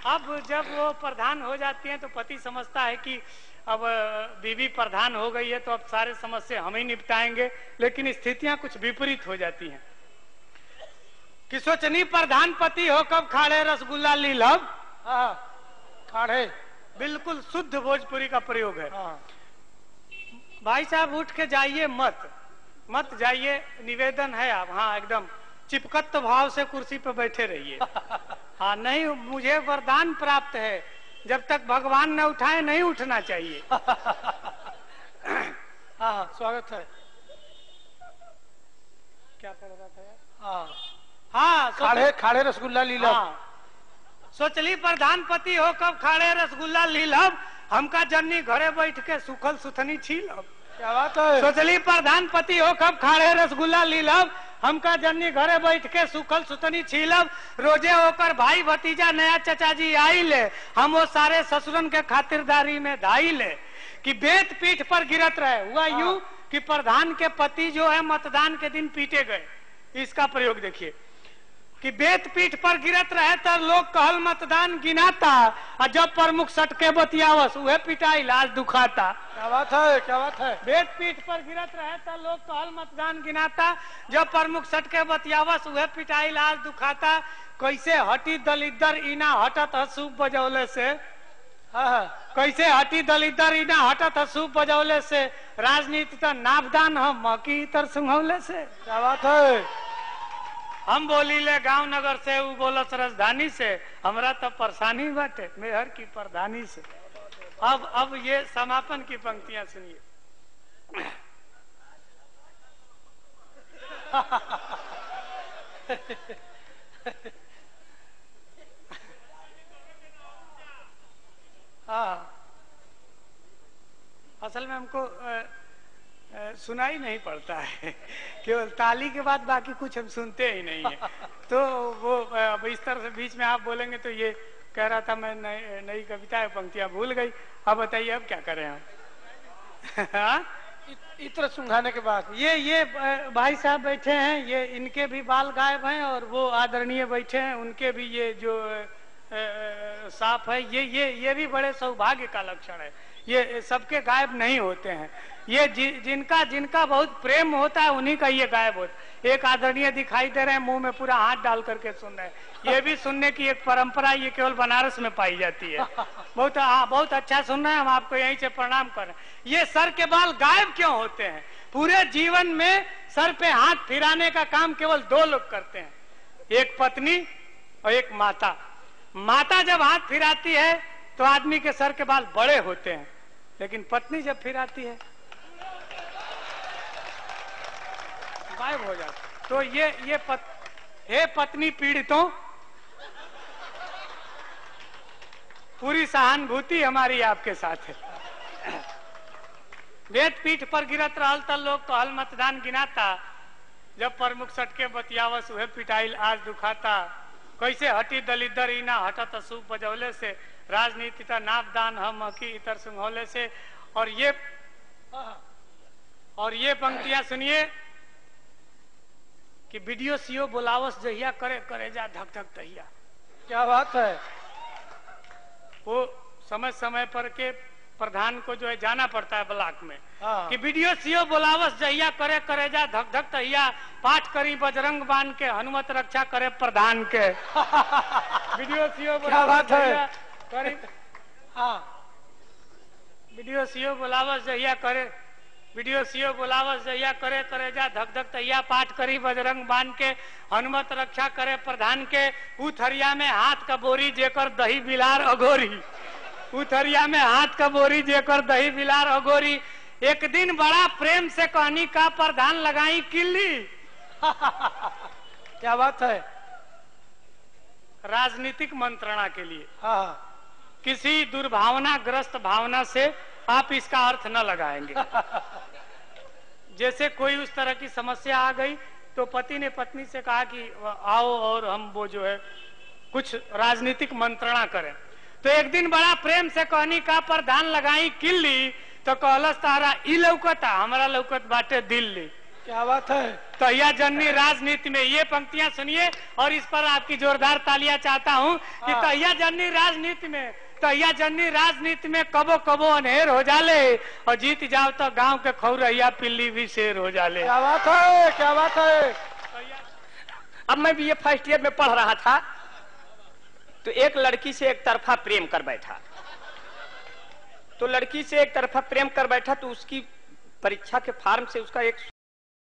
अब जब वो प्रधान हो जाती हैं तो पति समझता है कि अब बीवी प्रधान हो गई है तो अब सारे समस्या हम ही निपटाएंगे, लेकिन स्थितियां कुछ विपरीत हो जाती हैं कि सोचनी प्रधान पति हो कब खाड़े रसगुल्ला लीलब। खाड़े बिल्कुल शुद्ध भोजपुरी का प्रयोग है। भाई साहब उठ के जाइए मत जाइए, निवेदन है आप, हाँ एकदम चिपकत भाव से कुर्सी पर बैठे रहिए। हाँ नहीं, मुझे वरदान प्राप्त है, जब तक भगवान न उठाए नहीं उठना चाहिए। हाँ स्वागत है। क्या पढ़ रहा था यार? हाँ खाड़े खाड़े रसगुल्ला लीलब। हाँ, सोचली प्रधानपति हो कब खाड़े रसगुल्ला लीलब, हमका जन्नी घरे बैठ के सुखल सुथनी छीलब। क्या बात है? सोचली प्रधानपति हो कब खाड़े रसगुल्ला लीलब, हमका जन्नी घरे बैठ के सुखल सुथनी छीलब। रोजे होकर भाई भतीजा नया चचाजी आई ले, हम वो सारे ससुरन के खातिरदारी में धाई ले। कि बेत पीठ पर गिरत रहे, हुआ यूं कि प्रधान के पति जो है मतदान के दिन पीटे गए। इसका प्रयोग देखिए कि बेत पीठ पर गिरत रहे तो लोग कहल मतदान गिनाता, और जब प्रमुख सटके बतियावस उहे पिटाई लाज दुखाता। क्या बात है? क्या बात है? बेत पीठ पर गिरत रहे तो लोग कहल मतदान गिनाता, जब प्रमुख सटके बतियावस उहे पिटाई लाज दुखाता। कैसे हटी दलिदर इना हटत हसूप बजौले से, कैसे हटी दलिदर इना हटत हसूप बजौले से, राजनीति तो नापदान हम मकी इतर सुंघौले से। क्या बात है? हम बोली ले गांव नगर से, वो बोलस राजधानी से, हमरा तो परेशानी बाटे मेहर की प्रधानी से। अब ये समापन की पंक्तियां सुनिए। हाँ, असल में हमको सुनाई नहीं पड़ता है, केवल ताली के बाद बाकी कुछ हम सुनते ही नहीं है। तो वो अब इस तरह से बीच में आप बोलेंगे तो ये कह रहा था मैं नई कविता पंक्तियां भूल गई। अब बताइए अब क्या करें हम? इत्र सुंघाने के बाद ये भाई साहब बैठे हैं, ये इनके भी बाल गायब हैं, और वो आदरणीय बैठे हैं उनके भी ये जो साफ है, ये भी बड़े सौभाग्य का लक्षण है। ये सबके गायब नहीं होते हैं, ये जिनका जिनका बहुत प्रेम होता है उन्हीं का ये गायब होता है। एक आदरणीय दिखाई दे रहे हैं, मुंह में पूरा हाथ डाल करके सुन रहे हैं। ये भी सुनने की एक परंपरा, ये केवल बनारस में पाई जाती है। बहुत अच्छा सुन रहे हैं, हम आपको यहीं से प्रणाम कर रहे हैं। ये सर के बाल गायब क्यों होते हैं? पूरे जीवन में सर पे हाथ फिराने का काम केवल दो लोग करते हैं, एक पत्नी और एक माता। माता जब हाथ फिराती है तो आदमी के सर के बाल बड़े होते हैं, लेकिन पत्नी जब फिराती है गायब हो जाता। तो हे पत्नी पीड़ितों, पूरी सहानुभूति हमारी आपके साथ है। वेद पीठ पर गिरत रहल त लोग कहल मतदान गिनाता, जब प्रमुख सटके बतियावस उहे पिटाइल आज दुखाता। कैसे हटी दलिदर इना हटत सूप बजौले से, राजनीति का नापदान हम हकी इतर सुंघौले से। और ये पंक्तियां सुनिए कि वीडियो सीओ बुलावस जहिया करे जा धक धक तहिया। क्या बात है? वो समय समय पर के प्रधान को जो है जाना पड़ता है ब्लॉक में, कि वीडियो सीओ बुलावस जहिया करे जा धक धक तहिया, पाठ करी बजरंग बान के हनुमत रक्षा करे प्रधान के। वीडियो सीओ बुलावस करे, वीडियो सीओ बुलावस जहिया करे, वीडियो सीओ बुलावस जहिया करे जा धक धक तहिया, पाठ करी बजरंग बान के हनुमत रक्षा करे प्रधान के। उथरिया में हाथ का बोरी जेकर दही बिलार अघोरी, उथरिया में हाथ का बोरी जेकर दही बिलार अघोरी। एक दिन बड़ा प्रेम से कहनी का प्रधान लगाई किल्ली। क्या बात है? राजनीतिक मंत्रणा के लिए किसी दुर्भावनाग्रस्त भावना से आप इसका अर्थ न लगाएंगे। जैसे कोई उस तरह की समस्या आ गई तो पति ने पत्नी से कहा कि आओ और हम वो जो है कुछ राजनीतिक मंत्रणा करें। तो एक दिन बड़ा प्रेम से कहनी का प्रधान लगाई किल्ली, तो कहलस तारा ई लौकता, हमारा लौकत बाटे दिल्ली। क्या बात है? तहिया जननी राजनीति में, ये पंक्तियां सुनिए और इस पर आपकी जोरदार तालियां चाहता हूं कि हाँ। तहिया जननी राजनीति में, तहिया जननी राजनीति में कबो कबो अनहेर हो जाले और जीत जाओ तो गांव के खौरहिया पिल्ली भी शेर हो जाले। क्या बात है? क्या बात है? अब मैं भी ये फर्स्ट ईयर में पढ़ रहा था तो एक लड़की से एक तरफा प्रेम कर बैठा, तो लड़की से एक तरफा प्रेम कर बैठा तो उसकी परीक्षा के फार्म से उसका एक